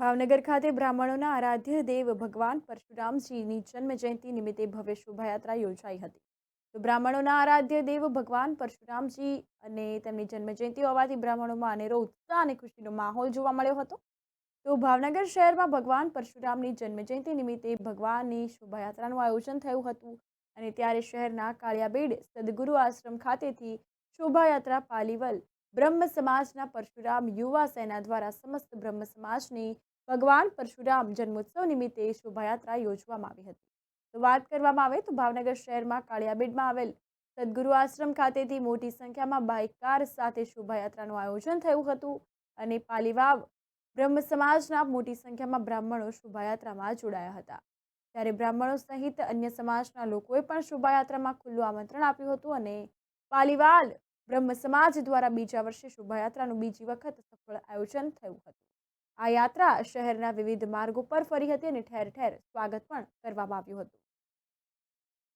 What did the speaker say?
ભાવનગર ખાતે બ્રાહ્મણોના આરાધ્ય દેવ ભગવાન પરશુરામજીની જન્મ જયંતિ નિમિત્તે ભવ્ય શોભાયાત્રા યોજાઈ હતી. તો બ્રાહ્મણોના આરાધ્ય દેવ ભગવાન પરશુરામજી અને તેમની જન્મ જયંતિ હોવાથી બ્રાહ્મણોમાં અનેરો ઉત્સાહ અને ખુશીનો માહોલ જોવા મળ્યો હતો. તો ભાવનગર શહેરમાં ભગવાન પરશુરામની જન્મ જયંતિ નિમિત્તે ભગવાનની શોભાયાત્રાનું આયોજન થયું હતું. અને ત્યારે શહેરના કાળિયાબેડ સદગુરુ આશ્રમ ખાતેથી શોભાયાત્રા પાલીવલ બ્રહ્મ સમાજના પરશુરામ યુવા સેના દ્વારા સમસ્ત બ્રહ્મ સમાજની ભગવાન પરશુરામ જન્મોત્સવ નિમિત્તે શોભાયાત્રા યોજવામાં આવી હતી. તો વાત કરવામાં આવે તો ભાવનગર શહેરમાં કાળિયાબેડમાં આવેલ સદગુરુ આશ્રમ ખાતેથી મોટી સંખ્યામાં બાઇકકાર સાથે શોભાયાત્રાનું આયોજન થયું હતું. અને પાલીવાવ બ્રહ્મ સમાજના મોટી સંખ્યામાં બ્રાહ્મણો શોભાયાત્રામાં જોડાયા હતા. ત્યારે બ્રાહ્મણો સહિત અન્ય સમાજના લોકોએ પણ શોભાયાત્રામાં ખુલ્લું આમંત્રણ આપ્યું હતું. અને પાલીવાલ બ્રહ્મ સમાજ દ્વારા બીજા વર્ષે શોભાયાત્રાનું બીજી વખત સફળ આયોજન થયું હતું. આ યાત્રા શહેરના વિવિધ માર્ગો પર ફરી હતી અને ઠેર ઠેર સ્વાગત પણ કરવામાં આવ્યું હતું.